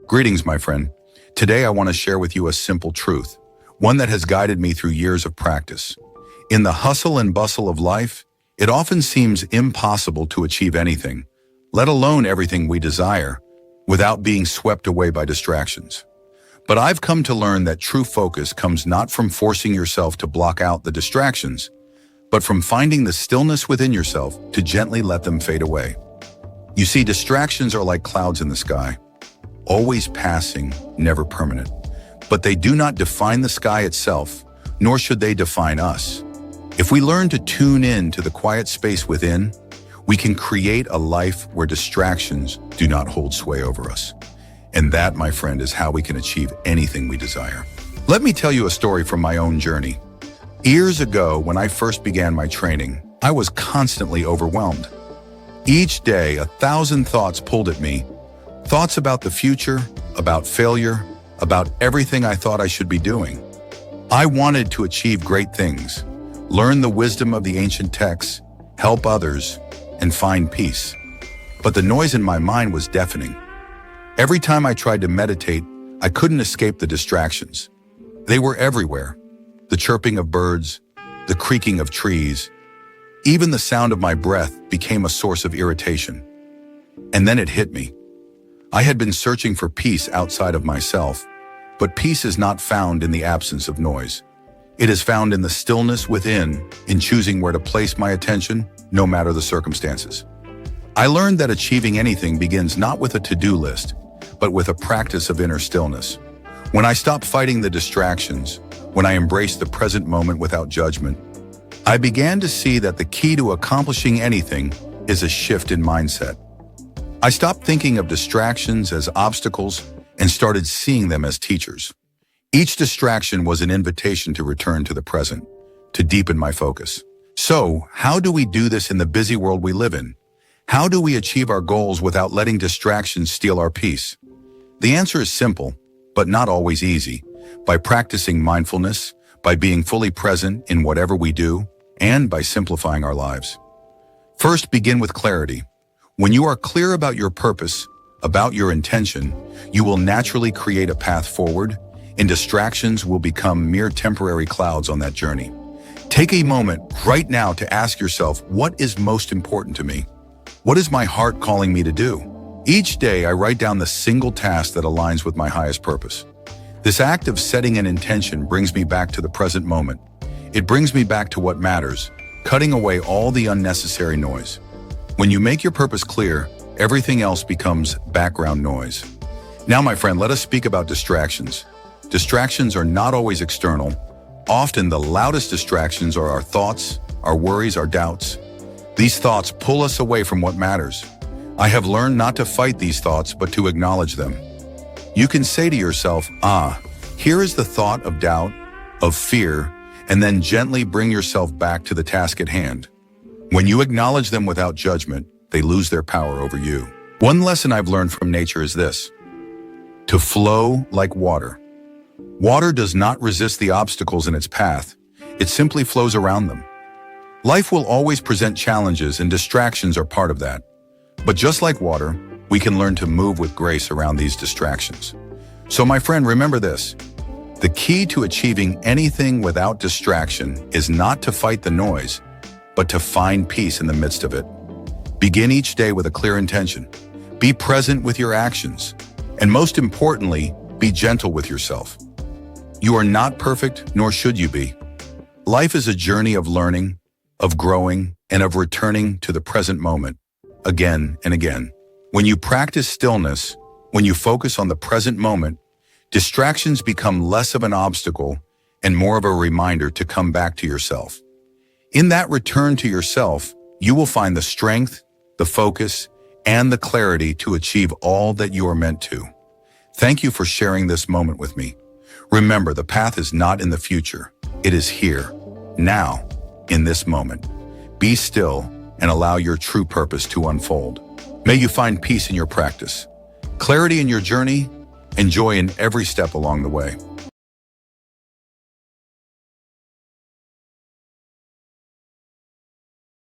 Greetings, my friend. Today I want to share with you a simple truth, one that has guided me through years of practice. In the hustle and bustle of life, it often seems impossible to achieve anything, let alone everything we desire, without being swept away by distractions. But I've come to learn that true focus comes not from forcing yourself to block out the distractions, but from finding the stillness within yourself to gently let them fade away. You see, distractions are like clouds in the sky, always passing, never permanent. But they do not define the sky itself, nor should they define us. If we learn to tune in to the quiet space within, we can create a life where distractions do not hold sway over us. And that, my friend, is how we can achieve anything we desire. Let me tell you a story from my own journey. Years ago, when I first began my training, I was constantly overwhelmed. Each day, 1,000 thoughts pulled at me. Thoughts about the future, about failure, about everything I thought I should be doing. I wanted to achieve great things, learn the wisdom of the ancient texts, help others, and find peace. But the noise in my mind was deafening. Every time I tried to meditate, I couldn't escape the distractions. They were everywhere. The chirping of birds, the creaking of trees, even the sound of my breath became a source of irritation. And then it hit me. I had been searching for peace outside of myself, but peace is not found in the absence of noise. It is found in the stillness within, in choosing where to place my attention, no matter the circumstances. I learned that achieving anything begins not with a to-do list, but with a practice of inner stillness. When I stopped fighting the distractions, when I embraced the present moment without judgment, I began to see that the key to accomplishing anything is a shift in mindset. I stopped thinking of distractions as obstacles and started seeing them as teachers. Each distraction was an invitation to return to the present, to deepen my focus. So, how do we do this in the busy world we live in? How do we achieve our goals without letting distractions steal our peace? The answer is simple, but not always easy. By practicing mindfulness, by being fully present in whatever we do, and by simplifying our lives. First, begin with clarity. When you are clear about your purpose, about your intention, you will naturally create a path forward, and distractions will become mere temporary clouds on that journey. Take a moment right now to ask yourself, what is most important to me? What is my heart calling me to do? Each day, I write down the single task that aligns with my highest purpose. This act of setting an intention brings me back to the present moment. It brings me back to what matters, cutting away all the unnecessary noise. When you make your purpose clear, everything else becomes background noise. Now, my friend, let us speak about distractions. Distractions are not always external. Often the loudest distractions are our thoughts, our worries, our doubts. These thoughts pull us away from what matters. I have learned not to fight these thoughts, but to acknowledge them. You can say to yourself, here is the thought of doubt, of fear, and then gently bring yourself back to the task at hand. When you acknowledge them without judgment, they lose their power over you. One lesson I've learned from nature is this: to flow like water. Water does not resist the obstacles in its path. It simply flows around them. Life will always present challenges, and distractions are part of that. But just like water, we can learn to move with grace around these distractions. So, my friend, remember this. The key to achieving anything without distraction is not to fight the noise, but to find peace in the midst of it. Begin each day with a clear intention. Be present with your actions. And most importantly, be gentle with yourself. You are not perfect, nor should you be. Life is a journey of learning, of growing, and of returning to the present moment, again and again. When you practice stillness, when you focus on the present moment, distractions become less of an obstacle and more of a reminder to come back to yourself. In that return to yourself, you will find the strength, the focus, and the clarity to achieve all that you are meant to. Thank you for sharing this moment with me. Remember, the path is not in the future. It is here, now, in this moment. Be still and allow your true purpose to unfold. May you find peace in your practice, clarity in your journey, and joy in every step along the way.